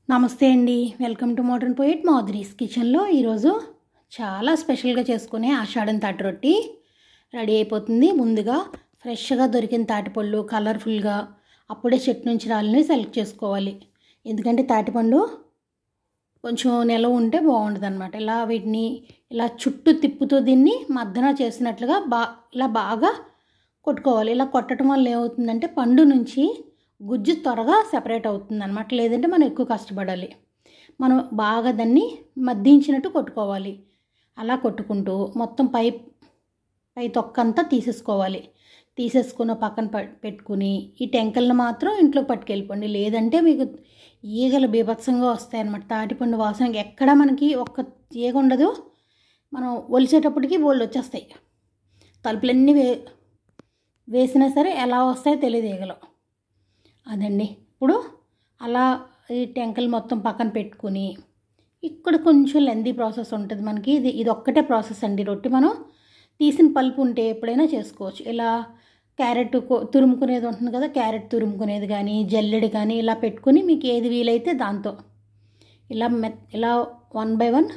నమస్తే అండి. Welcome to modern poet Madhuri's కిచెన్లో ఈరోజు చాలా స్పెషల్గా చేసుకునే ఆషాఢం తాటి రొట్టి రెడీ అయిపోతుంది. ముందుగా ఫ్రెష్గా దొరికిన తాటిపళ్ళు కలర్ఫుల్గా అప్పుడే చెట్టు నుంచి రాలిని సెలెక్ట్ చేసుకోవాలి. ఎందుకంటే తాటిపండు కొంచెం నిలవ ఉంటే బాగుంటుంది అనమాట. ఇలా వీటిని ఇలా చుట్టూ తిప్పుతూ దీన్ని మద్దన చేసినట్లుగా ఇలా బాగా కొట్టుకోవాలి. ఇలా కొట్టడం వల్ల ఏమవుతుందంటే పండు నుంచి గుజ్జు త్వరగా సెపరేట్ అవుతుంది అనమాట. లేదంటే మనం ఎక్కువ కష్టపడాలి. మనం బాగా దాన్ని మద్దించినట్టు కొట్టుకోవాలి. అలా కొట్టుకుంటూ మొత్తం పై తొక్కంతా తీసేసుకోవాలి. తీసేసుకున్న పక్కన పెట్టుకుని ఈ టెంకల్ని మాత్రం ఇంట్లోకి పట్టుకెళ్ళిపోండి. లేదంటే మీకు ఈగలు బీభత్సంగా వస్తాయన్నమాట. తాటిపండు వాసనకి ఎక్కడ మనకి ఒక్క ఈగ ఉండదు. మనం ఒలిచేటప్పటికి బోల్డ్ వచ్చేస్తాయి. తలుపులన్నీ వేసినా సరే ఎలా వస్తాయో తెలియదు ఈగలు. అదండి. ఇప్పుడు అలా ఈ టెంకలు మొత్తం పక్కన పెట్టుకుని ఇక్కడ కొంచెం లెందీ ప్రాసెస్ ఉంటుంది మనకి. ఇది ఒక్కటే ప్రాసెస్ అండి. రొట్టి మనం తీసిన పల్పు ఉంటే ఎప్పుడైనా చేసుకోవచ్చు. ఇలా క్యారెట్ తురుముకునేది ఉంటుంది కదా, క్యారెట్ తురుముకునేది కానీ జల్లెడి కానీ ఇలా పెట్టుకుని మీకు ఏది వీలైతే దాంతో ఇలా 1 by 1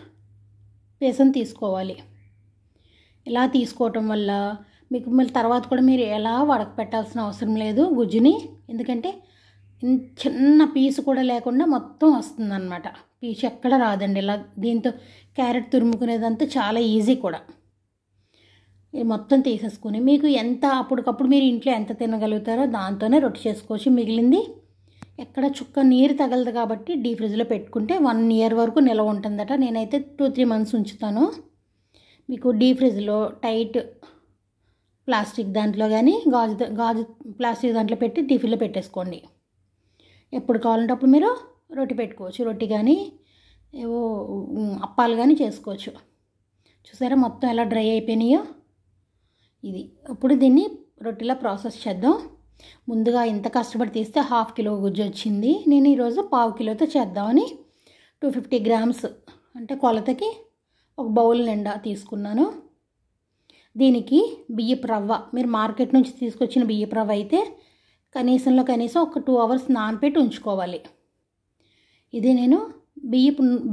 పీసని తీసుకోవాలి. ఇలా తీసుకోవటం వల్ల మీకు మళ్ళీ తర్వాత కూడా మీరు ఎలా వడకపెట్టాల్సిన అవసరం లేదు గుజ్జుని. ఎందుకంటే చిన్న పీసు కూడా లేకుండా మొత్తం వస్తుందన్నమాట. పీసు ఎక్కడ రాదండి. ఇలా దీంతో క్యారెట్ తురుముకునేదంతా చాలా ఈజీ కూడా. ఇది మొత్తం తీసేసుకుని మీకు ఎంత అప్పటికప్పుడు మీరు ఇంట్లో ఎంత తినగలుగుతారో దాంతోనే రొట్టి చేసుకోవచ్చు. మిగిలింది ఎక్కడ చుక్క నీరు తగలదు కాబట్టి డీప్ ఫ్రిడ్జ్లో పెట్టుకుంటే 1 year వరకు నిలవ ఉంటుందట. నేనైతే 2-3 months ఉంచుతాను. మీకు డీప్ ఫ్రిడ్జ్లో టైట్ ప్లాస్టిక్ దాంట్లో కానీ గాజు ప్లాస్టిక్ దాంట్లో పెట్టి టిఫిన్లో పెట్టేసుకోండి. ఎప్పుడు కావాలంటే అప్పుడు మీరు రొట్టి పెట్టుకోవచ్చు. రొట్టి కానీ ఏవో అప్పాలు కానీ చేసుకోవచ్చు. చూసారా మొత్తం ఎలా డ్రై అయిపోయినాయో. ఇది ఇప్పుడు దీన్ని రొట్టిలా ప్రాసెస్ చేద్దాం. ముందుగా ఇంత కష్టపడి తీస్తే 1/2 kilo గుజ్జు వచ్చింది. నేను ఈరోజు 1/4 kiloతో చేద్దామని 250 grams అంటే కొలతకి ఒక బౌల్ నిండా తీసుకున్నాను. దీనికి బియ్యపు రవ్వ, మీరు మార్కెట్ నుంచి తీసుకొచ్చిన బియ్యపు రవ్వ అయితే కనీసం ఒక 2 hours నానపెట్టి ఉంచుకోవాలి. ఇది నేను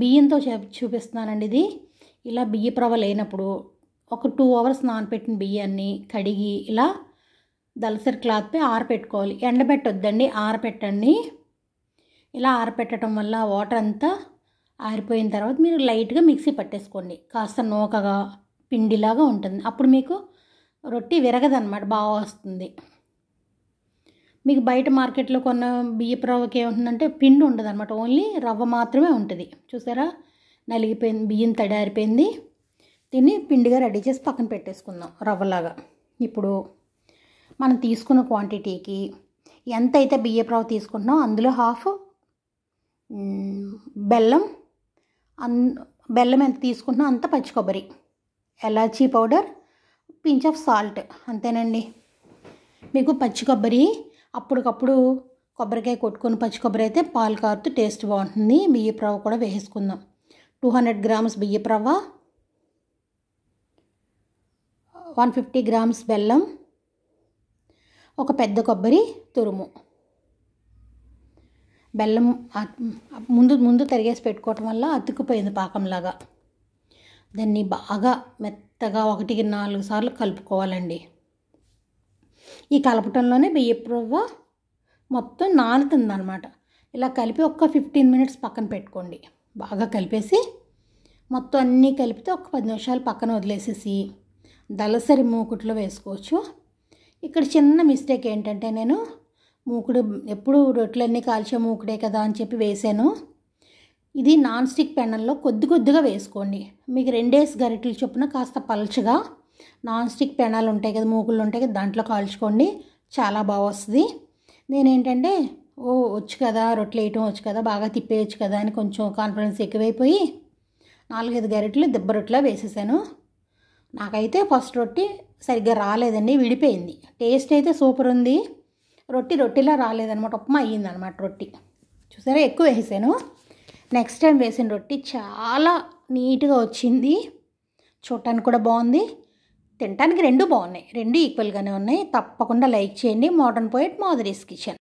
బియ్యంతో చూపిస్తున్నానండి. ఇది ఇలా బియ్యపు రవ్వ లేనప్పుడు ఒక 2 hours నానపెట్టిన బియ్యాన్ని కడిగి ఇలా దలసరి క్లాత్పై ఆరపెట్టుకోవాలి. ఎండబెట్టొద్దండి, ఆరపెట్టండి. ఇలా ఆరపెట్టడం వల్ల వాటర్ అంతా ఆరిపోయిన తర్వాత మీరు లైట్గా మిక్సీ పట్టేసుకోండి. కాస్త నూకగా పిండిలాగా ఉంటుంది. అప్పుడు మీకు రొట్టి విరగదన్నమాట, బాగా వస్తుంది. మీకు బయట మార్కెట్లో కొన్న బియ్యపు రవ్వకి ఏముంటుందంటే పిండి ఉండదు అనమాట. ఓన్లీ రవ్వ మాత్రమే ఉంటుంది. చూసారా నలిగిపోయింది, బియ్యం తడారిపోయింది. దీన్ని పిండిగా రెడీ చేసి పక్కన పెట్టేసుకుందాం రవ్వలాగా. ఇప్పుడు మనం తీసుకున్న క్వాంటిటీకి ఎంతైతే బియ్యపు రవ్వ తీసుకుంటున్నామో అందులో 1/2 బెల్లం ఎంత తీసుకుంటున్నామో అంత పచ్చి కొబ్బరి, elaichi powder, pinch of salt, అంతేనండి. మీకు పచ్చి కొబ్బరి అప్పటికప్పుడు కొబ్బరికాయ కొట్టుకొని పచ్చి కొబ్బరి అయితే పాలు కారుతూ టేస్ట్ బాగుంటుంది. బియ్యపు రవ్వ కూడా వేసుకుందాం. 200 grams బియ్యపు రవ్వ, 150 grams బెల్లం, ఒక పెద్ద కొబ్బరి తురుము. బెల్లం ముందు తరిగేసి పెట్టుకోవటం వల్ల అతుక్కుపోయింది పాకంలాగా. దాన్ని బాగా మెత్తగా 1-4 సార్లు కలుపుకోవాలండి. ఈ కలపటంలోనే బియ్యపు రవ్వ మొత్తం నానుతుంది అనమాట. ఇలా కలిపి ఒక 15 minutes పక్కన పెట్టుకోండి. బాగా కలిపేసి మొత్తం అన్నీ కలిపితే ఒక 10 నిమిషాలు పక్కన వదిలేసేసి దలసరి మూకుట్లో వేసుకోవచ్చు. ఇక్కడ చిన్న మిస్టేక్ ఏంటంటే నేను మూకుడు ఎప్పుడు రొట్టెలన్నీ కాల్చే మూకుడే కదా అని చెప్పి వేసాను. ఇది నాన్ స్టిక్ పెనంలో కొద్దిగా వేసుకోండి. మీకు 2 గరిటెల చొప్పున కాస్త పల్చగా నాన్ స్టిక్ పెనాలు ఉంటాయి కదా, మూకుళ్ళు ఉంటాయి కదా, దాంట్లో కాల్చుకోండి. చాలా బాగా వస్తుంది. నేనేంటంటే వచ్చు కదా, రొట్టెలు వేయటం వచ్చు కదా, బాగా తిప్పేయచ్చు కదా అని కొంచెం కాన్ఫిడెన్స్ ఎక్కువైపోయి 4-5 గరిటెలు దిబ్బ రొట్టెలా వేసేసాను. నాకైతే ఫస్ట్ రొట్టి సరిగ్గా రాలేదండి, విడిపోయింది. టేస్ట్ అయితే సూపర్ ఉంది. రొట్టిలా రాలేదనమాట, ఉప్మా అయ్యిందనమాట రొట్టి. చూసారా ఎక్కువ వేసాను. నెక్స్ట్ టైం వేసిన రొట్టి చాలా నీట్గా వచ్చింది. చూడటానికి కూడా బాగుంది, తినడానికి 2 బాగున్నాయి. 2 ఈక్వల్గానే ఉన్నాయి. తప్పకుండా లైక్ చేయండి. Modern poet Madhuri's kitchen.